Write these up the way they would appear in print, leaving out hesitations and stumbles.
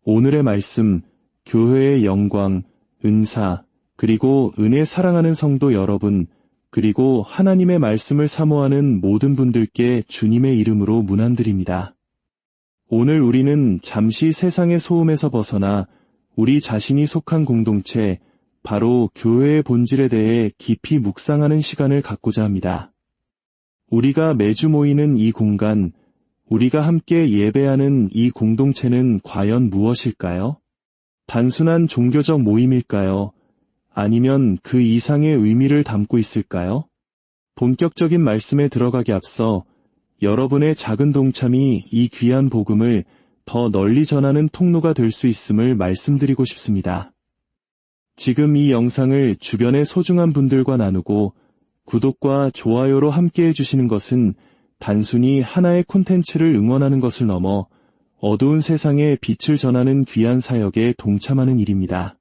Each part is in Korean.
오늘의 말씀, 교회의 영광, 은사, 그리고 은혜 사랑하는 성도 여러분, 그리고 하나님의 말씀을 사모하는 모든 분들께 주님의 이름으로 문안드립니다. 오늘 우리는 잠시 세상의 소음에서 벗어나 우리 자신이 속한 공동체, 바로 교회의 본질에 대해 깊이 묵상하는 시간을 갖고자 합니다. 우리가 매주 모이는 이 공간, 우리가 함께 예배하는 이 공동체는 과연 무엇일까요? 단순한 종교적 모임일까요? 아니면 그 이상의 의미를 담고 있을까요? 본격적인 말씀에 들어가기 앞서 여러분의 작은 동참이 이 귀한 복음을 더 널리 전하는 통로가 될 수 있음을 말씀드리고 싶습니다. 지금 이 영상을 주변의 소중한 분들과 나누고 구독과 좋아요로 함께 해주시는 것은 단순히 하나의 콘텐츠를 응원하는 것을 넘어 어두운 세상에 빛을 전하는 귀한 사역에 동참하는 일입니다.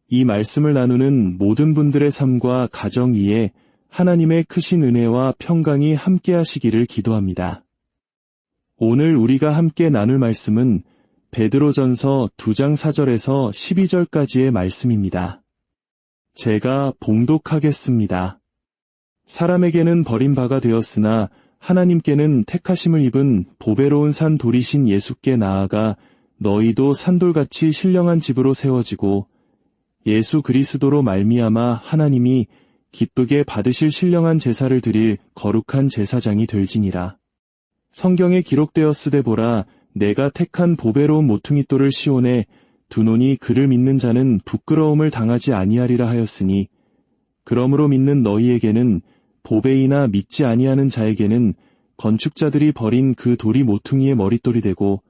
이 말씀을 나누는 모든 분들의 삶과 가정 위에 하나님의 크신 은혜와 평강이 함께 하시기를 기도합니다. 오늘 우리가 함께 나눌 말씀은 베드로전서 2장 4절에서 12절까지의 말씀입니다. 제가 봉독하겠습니다. 사람에게는 버림바가 되었으나 하나님께는 택하심을 입은 보배로운 산 돌이신 예수께 나아가 너희도 산돌같이 신령한 집으로 세워지고 예수 그리스도로 말미암아 하나님이 기쁘게 받으실 신령한 제사를 드릴 거룩한 제사장이 될지니라. 성경에 기록되었으되 보라 내가 택한 보배로운 모퉁이돌을 시온에 두노니 그를 믿는 자는 부끄러움을 당하지 아니하리라 하였으니 그러므로 믿는 너희에게는 보배이나 믿지 아니하는 자에게는 건축자들이 버린 그 돌이 모퉁이의 머릿돌이 되고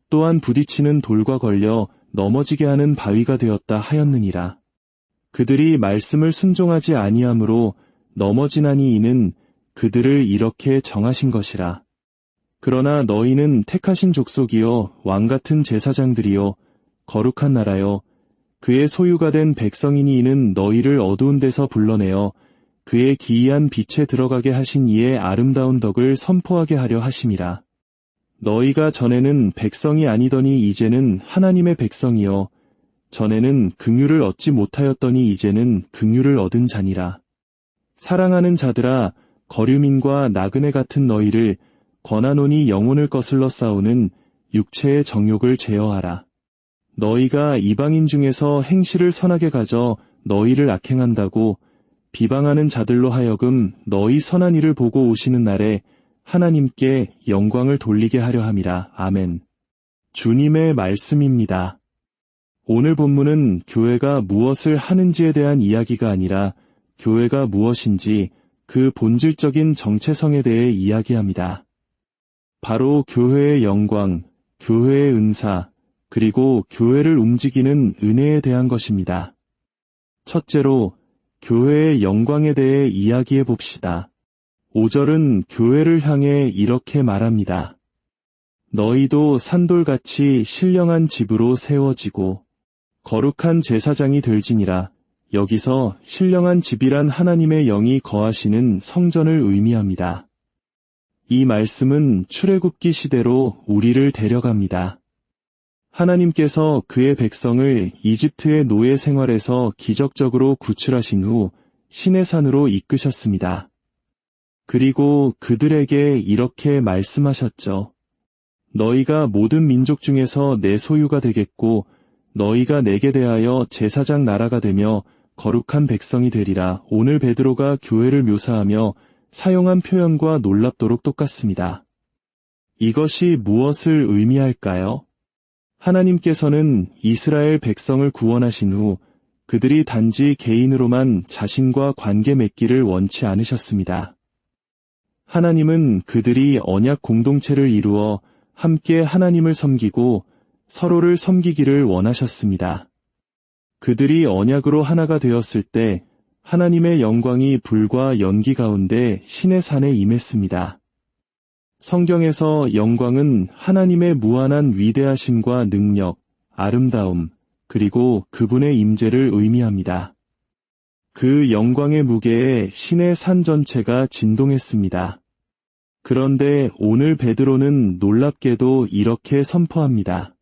또한 부딪히는 돌과 걸려 넘어지게 하는 바위가 되었다 하였느니라. 그들이 말씀을 순종하지 아니하므로 넘어지나니 이는 그들을 이렇게 정하신 것이라. 그러나 너희는 택하신 족속이요 왕같은 제사장들이요 거룩한 나라요 그의 소유가 된 백성이니 이는 너희를 어두운 데서 불러내어 그의 기이한 빛에 들어가게 하신 이의 아름다운 덕을 선포하게 하려 하심이라. 너희가 전에는 백성이 아니더니 이제는 하나님의 백성이요 전에는 긍휼을 얻지 못하였더니 이제는 긍휼을 얻은 자니라. 사랑하는 자들아 거류민과 나그네 같은 너희를 권하노니 영혼을 거슬러 싸우는 육체의 정욕을 제어하라. 너희가 이방인 중에서 행실을 선하게 가져 너희를 악행한다고 비방하는 자들로 하여금 너희 선한 일을 보고 오시는 날에 하나님께 영광을 돌리게 하려 함이라. 아멘. 주님의 말씀입니다. 오늘 본문은 교회가 무엇을 하는지에 대한 이야기가 아니라 교회가 무엇인지 그 본질적인 정체성에 대해 이야기합니다. 바로 교회의 영광, 교회의 은사, 그리고 교회를 움직이는 은혜에 대한 것입니다. 첫째로 교회의 영광에 대해 이야기해 봅시다. 5절은 교회를 향해 이렇게 말합니다. 너희도 산돌같이 신령한 집으로 세워지고 거룩한 제사장이 될지니라. 여기서 신령한 집이란 하나님의 영이 거하시는 성전을 의미합니다. 이 말씀은 출애굽기 시대로 우리를 데려갑니다. 하나님께서 그의 백성을 이집트의 노예 생활에서 기적적으로 구출하신 후 시내산으로 이끄셨습니다. 그리고 그들에게 이렇게 말씀하셨죠. 너희가 모든 민족 중에서 내 소유가 되겠고 너희가 내게 대하여 제사장 나라가 되며 거룩한 백성이 되리라. 오늘 베드로가 교회를 묘사하며 사용한 표현과 놀랍도록 똑같습니다. 이것이 무엇을 의미할까요? 하나님께서는 이스라엘 백성을 구원하신 후 그들이 단지 개인으로만 자신과 관계 맺기를 원치 않으셨습니다. 하나님은 그들이 언약 공동체를 이루어 함께 하나님을 섬기고 서로를 섬기기를 원하셨습니다. 그들이 언약으로 하나가 되었을 때 하나님의 영광이 불과 연기 가운데 시내산에 임했습니다. 성경에서 영광은 하나님의 무한한 위대하심과 능력, 아름다움, 그리고 그분의 임재를 의미합니다. 그 영광의 무게에 신의 산 전체가 진동했습니다. 그런데 오늘 베드로는 놀랍게도 이렇게 선포합니다.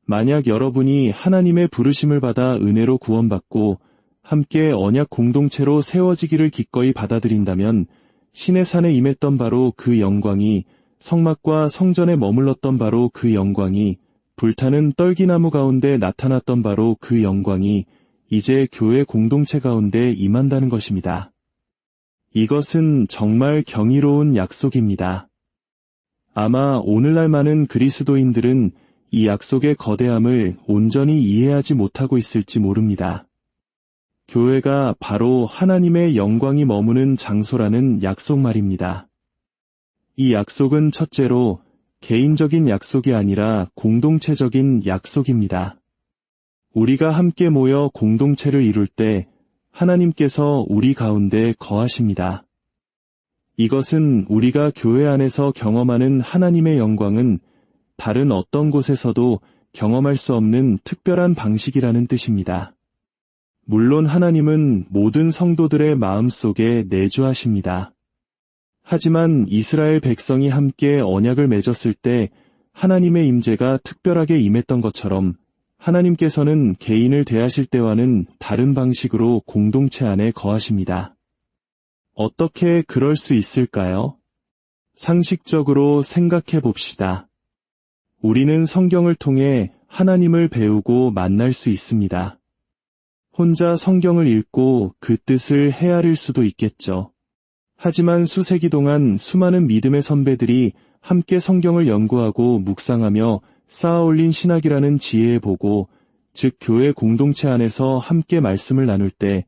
만약 여러분이 하나님의 부르심을 받아 은혜로 구원받고 함께 언약 공동체로 세워지기를 기꺼이 받아들인다면 신의 산에 임했던 바로 그 영광이, 성막과 성전에 머물렀던 바로 그 영광이, 불타는 떨기나무 가운데 나타났던 바로 그 영광이 이제 교회 공동체 가운데 임한다는 것입니다. 이것은 정말 경이로운 약속입니다. 아마 오늘날 많은 그리스도인들은 이 약속의 거대함을 온전히 이해하지 못하고 있을지 모릅니다. 교회가 바로 하나님의 영광이 머무는 장소라는 약속 말입니다. 이 약속은 첫째로 개인적인 약속이 아니라 공동체적인 약속입니다. 우리가 함께 모여 공동체를 이룰 때 하나님께서 우리 가운데 거하십니다. 이것은 우리가 교회 안에서 경험하는 하나님의 영광은 다른 어떤 곳에서도 경험할 수 없는 특별한 방식이라는 뜻입니다. 물론 하나님은 모든 성도들의 마음속에 내주하십니다. 하지만 이스라엘 백성이 함께 언약을 맺었을 때 하나님의 임재가 특별하게 임했던 것처럼 하나님께서는 개인을 대하실 때와는 다른 방식으로 공동체 안에 거하십니다. 어떻게 그럴 수 있을까요? 상식적으로 생각해 봅시다. 우리는 성경을 통해 하나님을 배우고 만날 수 있습니다. 혼자 성경을 읽고 그 뜻을 헤아릴 수도 있겠죠. 하지만 수세기 동안 수많은 믿음의 선배들이 함께 성경을 연구하고 묵상하며 쌓아올린 신학이라는 지혜의 보고, 즉 교회 공동체 안에서 함께 말씀을 나눌 때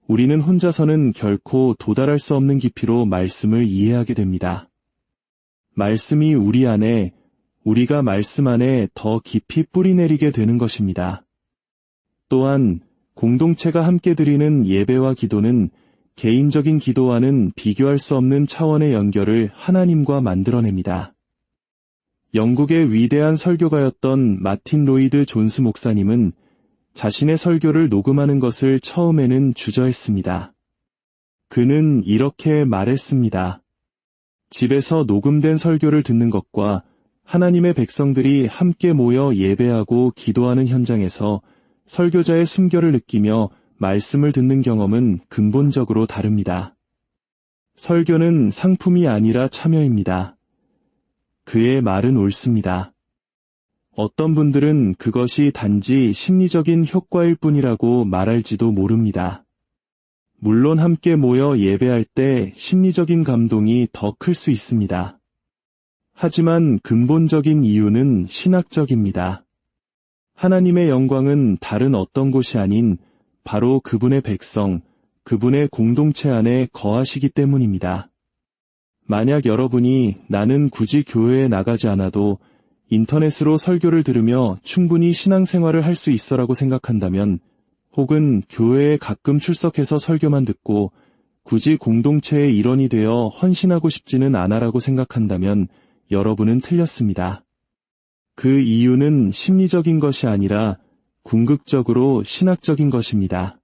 우리는 혼자서는 결코 도달할 수 없는 깊이로 말씀을 이해하게 됩니다. 말씀이 우리 안에, 우리가 말씀 안에 더 깊이 뿌리내리게 되는 것입니다. 또한 공동체가 함께 드리는 예배와 기도는 개인적인 기도와는 비교할 수 없는 차원의 연결을 하나님과 만들어냅니다. 영국의 위대한 설교가였던 마틴 로이드 존스 목사님은 자신의 설교를 녹음하는 것을 처음에는 주저했습니다. 그는 이렇게 말했습니다. 집에서 녹음된 설교를 듣는 것과 하나님의 백성들이 함께 모여 예배하고 기도하는 현장에서 설교자의 순결을 느끼며 말씀을 듣는 경험은 근본적으로 다릅니다. 설교는 상품이 아니라 참여입니다. 그의 말은 옳습니다. 어떤 분들은 그것이 단지 심리적인 효과일 뿐이라고 말할지도 모릅니다. 물론 함께 모여 예배할 때 심리적인 감동이 더 클 수 있습니다. 하지만 근본적인 이유는 신학적입니다. 하나님의 영광은 다른 어떤 곳이 아닌 바로 그분의 백성, 그분의 공동체 안에 거하시기 때문입니다. 만약 여러분이 나는 굳이 교회에 나가지 않아도 인터넷으로 설교를 들으며 충분히 신앙생활을 할 수 있어라고 생각한다면, 혹은 교회에 가끔 출석해서 설교만 듣고 굳이 공동체의 일원이 되어 헌신하고 싶지는 않아라고 생각한다면 여러분은 틀렸습니다. 그 이유는 심리적인 것이 아니라 궁극적으로 신학적인 것입니다.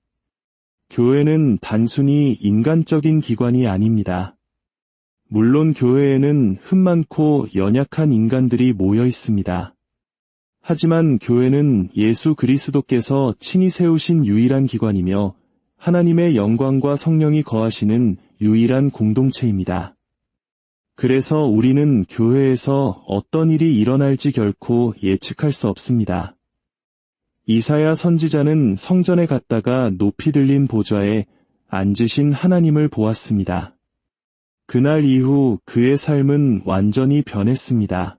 교회는 단순히 인간적인 기관이 아닙니다. 물론 교회에는 흠 많고 연약한 인간들이 모여 있습니다. 하지만 교회는 예수 그리스도께서 친히 세우신 유일한 기관이며 하나님의 영광과 성령이 거하시는 유일한 공동체입니다. 그래서 우리는 교회에서 어떤 일이 일어날지 결코 예측할 수 없습니다. 이사야 선지자는 성전에 갔다가 높이 들린 보좌에 앉으신 하나님을 보았습니다. 그날 이후 그의 삶은 완전히 변했습니다.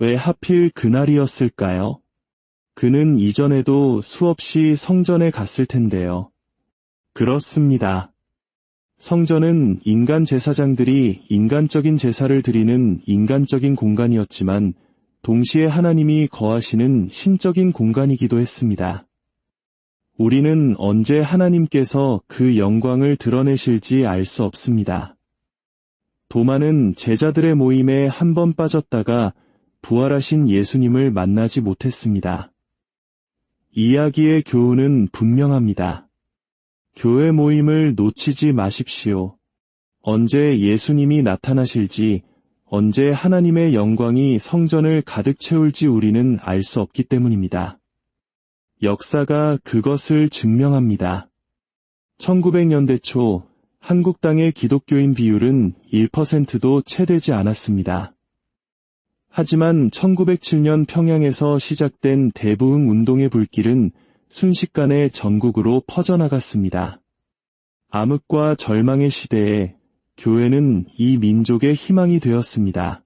왜 하필 그날이었을까요? 그는 이전에도 수없이 성전에 갔을 텐데요. 그렇습니다. 성전은 인간 제사장들이 인간적인 제사를 드리는 인간적인 공간이었지만 동시에 하나님이 거하시는 신적인 공간이기도 했습니다. 우리는 언제 하나님께서 그 영광을 드러내실지 알 수 없습니다. 도마는 제자들의 모임에 한 번 빠졌다가 부활하신 예수님을 만나지 못했습니다. 이야기의 교훈은 분명합니다. 교회 모임을 놓치지 마십시오. 언제 예수님이 나타나실지, 언제 하나님의 영광이 성전을 가득 채울지 우리는 알 수 없기 때문입니다. 역사가 그것을 증명합니다. 1900년대 초 한국 땅의 기독교인 비율은 1%도 채 되지 않았습니다. 하지만 1907년 평양에서 시작된 대부흥 운동의 불길은 순식간에 전국으로 퍼져나갔습니다. 암흑과 절망의 시대에 교회는 이 민족의 희망이 되었습니다.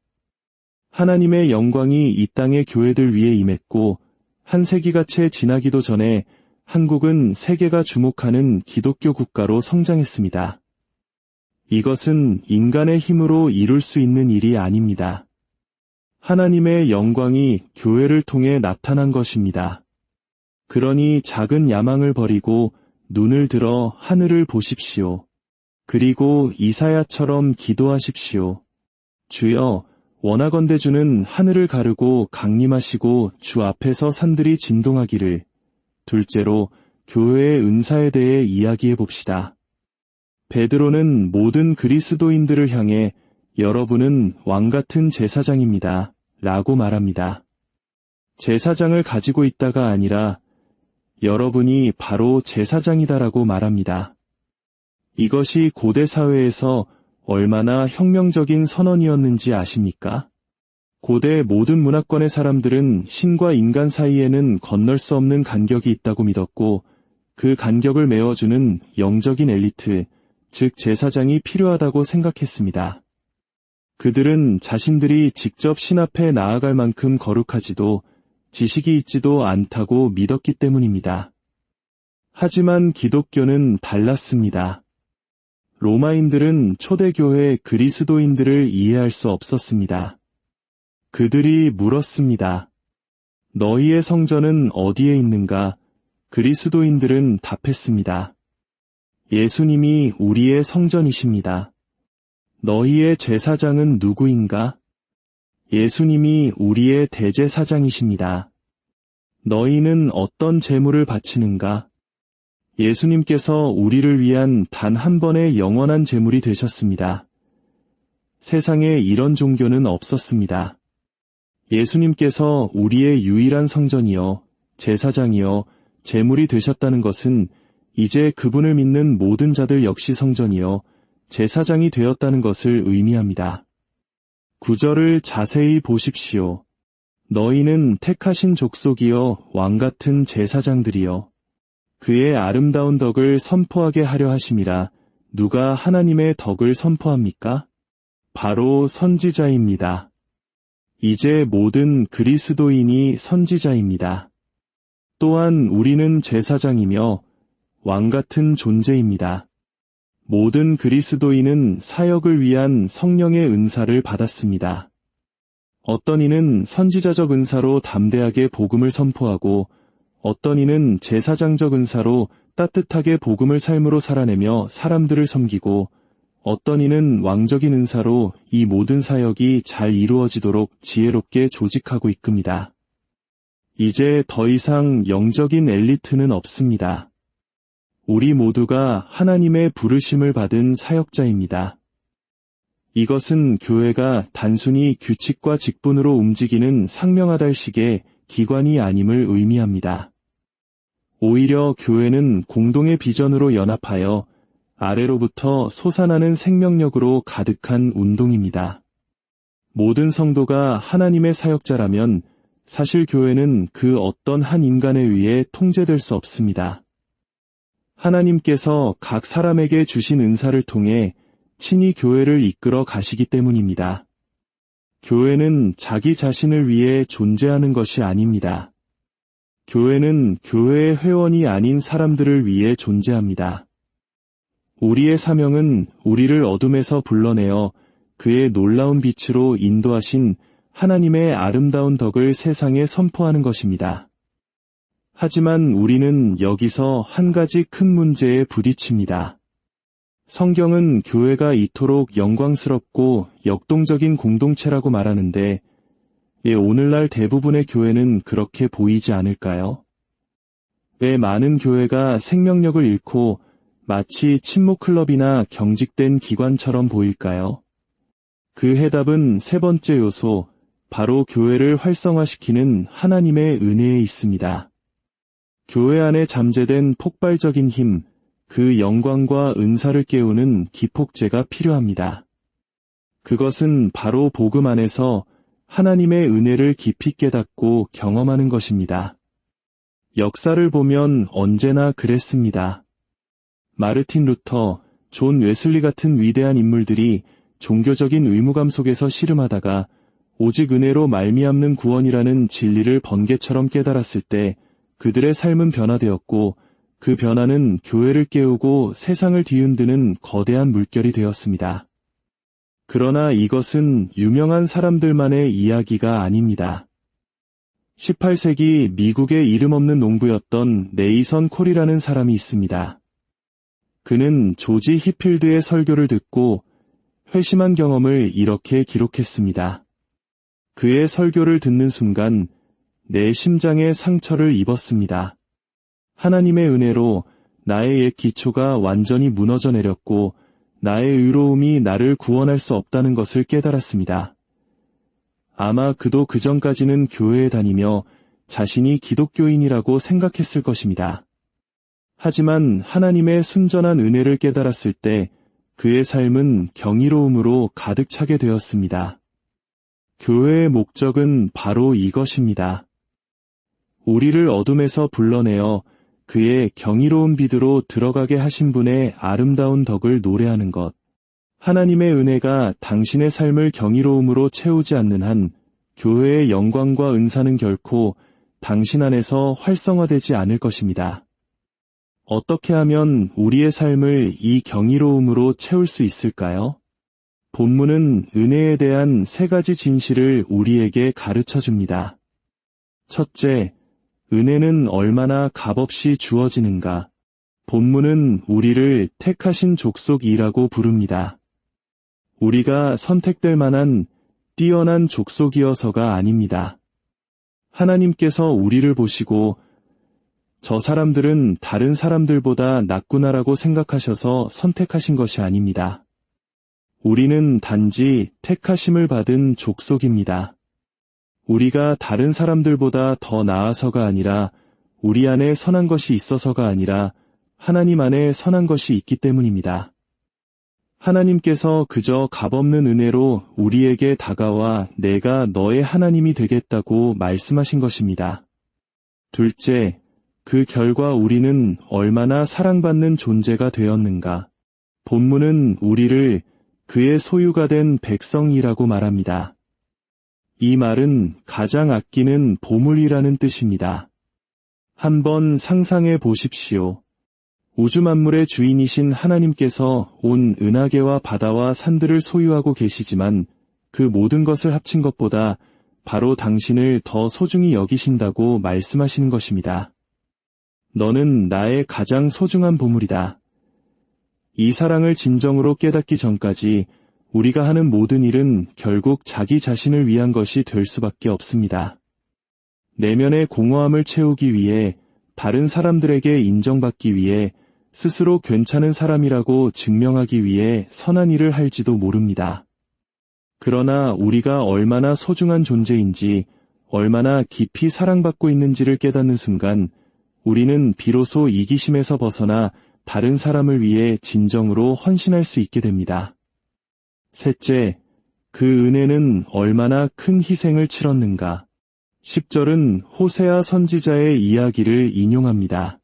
하나님의 영광이 이 땅의 교회들 위에 임했고 한 세기가 채 지나기도 전에 한국은 세계가 주목하는 기독교 국가로 성장했습니다. 이것은 인간의 힘으로 이룰 수 있는 일이 아닙니다. 하나님의 영광이 교회를 통해 나타난 것입니다. 그러니 작은 야망을 버리고 눈을 들어 하늘을 보십시오. 그리고 이사야처럼 기도하십시오. 주여, 원하건대 주는 하늘을 가르고 강림하시고 주 앞에서 산들이 진동하기를. 둘째로, 교회의 은사에 대해 이야기해 봅시다. 베드로는 모든 그리스도인들을 향해 여러분은 왕같은 제사장입니다. 라고 말합니다. 제사장을 가지고 있다가 아니라 여러분이 바로 제사장이다라고 말합니다. 이것이 고대 사회에서 얼마나 혁명적인 선언이었는지 아십니까? 고대 모든 문화권의 사람들은 신과 인간 사이에는 건널 수 없는 간격이 있다고 믿었고 그 간격을 메워주는 영적인 엘리트, 즉 제사장이 필요하다고 생각했습니다. 그들은 자신들이 직접 신 앞에 나아갈 만큼 거룩하지도 지식이 있지도 않다고 믿었기 때문입니다. 하지만 기독교는 달랐습니다. 로마인들은 초대교회 그리스도인들을 이해할 수 없었습니다. 그들이 물었습니다. 너희의 성전은 어디에 있는가? 그리스도인들은 답했습니다. 예수님이 우리의 성전이십니다. 너희의 제사장은 누구인가? 예수님이 우리의 대제사장이십니다. 너희는 어떤 제물을 바치는가? 예수님께서 우리를 위한 단 한 번의 영원한 제물이 되셨습니다. 세상에 이런 종교는 없었습니다. 예수님께서 우리의 유일한 성전이요, 제사장이요, 제물이 되셨다는 것은 이제 그분을 믿는 모든 자들 역시 성전이요, 제사장이 되었다는 것을 의미합니다. 9절을 자세히 보십시오. 너희는 택하신 족속이요, 왕같은 제사장들이요. 그의 아름다운 덕을 선포하게 하려 하심이라. 누가 하나님의 덕을 선포합니까? 바로 선지자입니다. 이제 모든 그리스도인이 선지자입니다. 또한 우리는 제사장이며 왕같은 존재입니다. 모든 그리스도인은 사역을 위한 성령의 은사를 받았습니다. 어떤 이는 선지자적 은사로 담대하게 복음을 선포하고 어떤 이는 제사장적 은사로 따뜻하게 복음을 삶으로 살아내며 사람들을 섬기고 어떤 이는 왕적인 은사로 이 모든 사역이 잘 이루어지도록 지혜롭게 조직하고 이끕니다. 이제 더 이상 영적인 엘리트는 없습니다. 우리 모두가 하나님의 부르심을 받은 사역자입니다. 이것은 교회가 단순히 규칙과 직분으로 움직이는 상명하달식의 기관이 아님을 의미합니다. 오히려 교회는 공동의 비전으로 연합하여 아래로부터 솟아나는 생명력으로 가득한 운동입니다. 모든 성도가 하나님의 사역자라면 사실 교회는 그 어떤 한 인간에 의해 통제될 수 없습니다. 하나님께서 각 사람에게 주신 은사를 통해 친히 교회를 이끌어 가시기 때문입니다. 교회는 자기 자신을 위해 존재하는 것이 아닙니다. 교회는 교회의 회원이 아닌 사람들을 위해 존재합니다. 우리의 사명은 우리를 어둠에서 불러내어 그의 놀라운 빛으로 인도하신 하나님의 아름다운 덕을 세상에 선포하는 것입니다. 하지만 우리는 여기서 한 가지 큰 문제에 부딪힙니다. 성경은 교회가 이토록 영광스럽고 역동적인 공동체라고 말하는데 오늘날 대부분의 교회는 그렇게 보이지 않을까요? 왜 많은 교회가 생명력을 잃고 마치 친목클럽이나 경직된 기관처럼 보일까요? 그 해답은 세 번째 요소, 바로 교회를 활성화시키는 하나님의 은혜에 있습니다. 교회 안에 잠재된 폭발적인 힘, 그 영광과 은사를 깨우는 기폭제가 필요합니다. 그것은 바로 복음 안에서 하나님의 은혜를 깊이 깨닫고 경험하는 것입니다. 역사를 보면 언제나 그랬습니다. 마르틴 루터, 존 웨슬리 같은 위대한 인물들이 종교적인 의무감 속에서 씨름하다가 오직 은혜로 말미암는 구원이라는 진리를 번개처럼 깨달았을 때 그들의 삶은 변화되었고 그 변화는 교회를 깨우고 세상을 뒤흔드는 거대한 물결이 되었습니다. 그러나 이것은 유명한 사람들만의 이야기가 아닙니다. 18세기 미국의 이름 없는 농부였던 네이선 콜이라는 사람이 있습니다. 그는 조지 히필드의 설교를 듣고 회심한 경험을 이렇게 기록했습니다. 그의 설교를 듣는 순간 내 심장에 상처를 입었습니다. 하나님의 은혜로 나의 옛 기초가 완전히 무너져 내렸고 나의 의로움이 나를 구원할 수 없다는 것을 깨달았습니다. 아마 그도 그전까지는 교회에 다니며 자신이 기독교인이라고 생각했을 것입니다. 하지만 하나님의 순전한 은혜를 깨달았을 때 그의 삶은 경이로움으로 가득 차게 되었습니다. 교회의 목적은 바로 이것입니다. 우리를 어둠에서 불러내어 그의 경이로운 빛으로 들어가게 하신 분의 아름다운 덕을 노래하는 것. 하나님의 은혜가 당신의 삶을 경이로움으로 채우지 않는 한 교회의 영광과 은사는 결코 당신 안에서 활성화되지 않을 것입니다. 어떻게 하면 우리의 삶을 이 경이로움으로 채울 수 있을까요? 본문은 은혜에 대한 세 가지 진실을 우리에게 가르쳐 줍니다. 첫째, 은혜는 얼마나 값없이 주어지는가. 본문은 우리를 택하신 족속이라고 부릅니다. 우리가 선택될 만한 뛰어난 족속이어서가 아닙니다. 하나님께서 우리를 보시고 저 사람들은 다른 사람들보다 낫구나라고 생각하셔서 선택하신 것이 아닙니다. 우리는 단지 택하심을 받은 족속입니다. 우리가 다른 사람들보다 더 나아서가 아니라 우리 안에 선한 것이 있어서가 아니라 하나님 안에 선한 것이 있기 때문입니다. 하나님께서 그저 값없는 은혜로 우리에게 다가와 내가 너의 하나님이 되겠다고 말씀하신 것입니다. 둘째, 그 결과 우리는 얼마나 사랑받는 존재가 되었는가. 본문은 우리를 그의 소유가 된 백성이라고 말합니다. 이 말은 가장 아끼는 보물이라는 뜻입니다. 한번 상상해 보십시오. 우주 만물의 주인이신 하나님께서 온 은하계와 바다와 산들을 소유하고 계시지만 그 모든 것을 합친 것보다 바로 당신을 더 소중히 여기신다고 말씀하시는 것입니다. 너는 나의 가장 소중한 보물이다. 이 사랑을 진정으로 깨닫기 전까지 우리가 하는 모든 일은 결국 자기 자신을 위한 것이 될 수밖에 없습니다. 내면의 공허함을 채우기 위해, 다른 사람들에게 인정받기 위해, 스스로 괜찮은 사람이라고 증명하기 위해 선한 일을 할지도 모릅니다. 그러나 우리가 얼마나 소중한 존재인지, 얼마나 깊이 사랑받고 있는지를 깨닫는 순간 우리는 비로소 이기심에서 벗어나 다른 사람을 위해 진정으로 헌신할 수 있게 됩니다. 셋째, 그 은혜는 얼마나 큰 희생을 치렀는가. 10절은 호세아 선지자의 이야기를 인용합니다.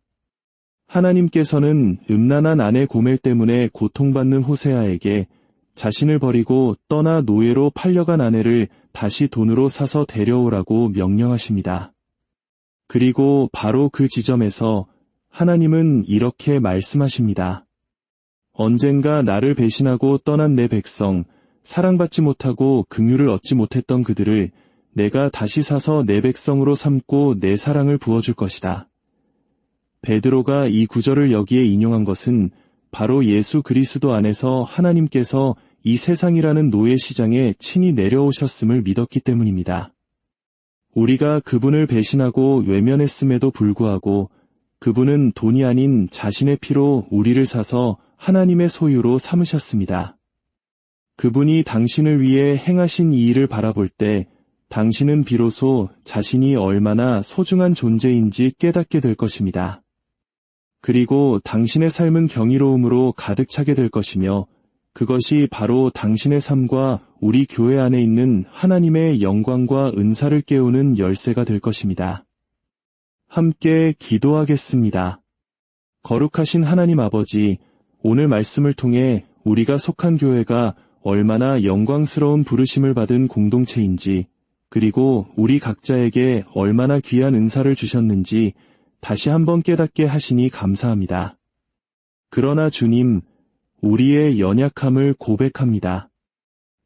하나님께서는 음란한 아내 고멜 때문에 고통받는 호세아에게 자신을 버리고 떠나 노예로 팔려간 아내를 다시 돈으로 사서 데려오라고 명령하십니다. 그리고 바로 그 지점에서 하나님은 이렇게 말씀하십니다. 언젠가 나를 배신하고 떠난 내 백성, 사랑받지 못하고 긍휼을 얻지 못했던 그들을 내가 다시 사서 내 백성으로 삼고 내 사랑을 부어줄 것이다. 베드로가 이 구절을 여기에 인용한 것은 바로 예수 그리스도 안에서 하나님께서 이 세상이라는 노예 시장에 친히 내려오셨음을 믿었기 때문입니다. 우리가 그분을 배신하고 외면했음에도 불구하고 그분은 돈이 아닌 자신의 피로 우리를 사서 하나님의 소유로 삼으셨습니다. 그분이 당신을 위해 행하신 이 일을 바라볼 때 당신은 비로소 자신이 얼마나 소중한 존재인지 깨닫게 될 것입니다. 그리고 당신의 삶은 경이로움으로 가득 차게 될 것이며 그것이 바로 당신의 삶과 우리 교회 안에 있는 하나님의 영광과 은사를 깨우는 열쇠가 될 것입니다. 함께 기도하겠습니다. 거룩하신 하나님 아버지, 오늘 말씀을 통해 우리가 속한 교회가 얼마나 영광스러운 부르심을 받은 공동체인지, 그리고 우리 각자에게 얼마나 귀한 은사를 주셨는지 다시 한번 깨닫게 하시니 감사합니다. 그러나 주님, 우리의 연약함을 고백합니다.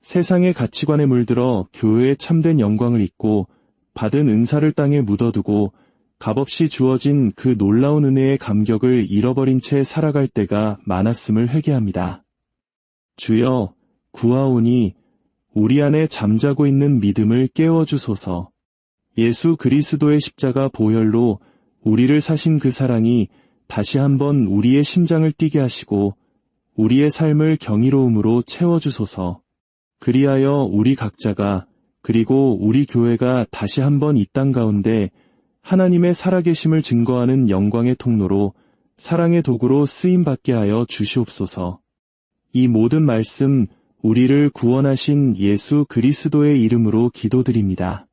세상의 가치관에 물들어 교회의 참된 영광을 잊고 받은 은사를 땅에 묻어두고 값없이 주어진 그 놀라운 은혜의 감격을 잃어버린 채 살아갈 때가 많았음을 회개합니다. 주여, 구하오니 우리 안에 잠자고 있는 믿음을 깨워주소서. 예수 그리스도의 십자가 보혈로 우리를 사신 그 사랑이 다시 한번 우리의 심장을 뛰게 하시고 우리의 삶을 경이로움으로 채워주소서. 그리하여 우리 각자가 그리고 우리 교회가 다시 한번 이 땅 가운데 하나님의 살아계심을 증거하는 영광의 통로로 사랑의 도구로 쓰임받게 하여 주시옵소서. 이 모든 말씀 우리를 구원하신 예수 그리스도의 이름으로 기도드립니다.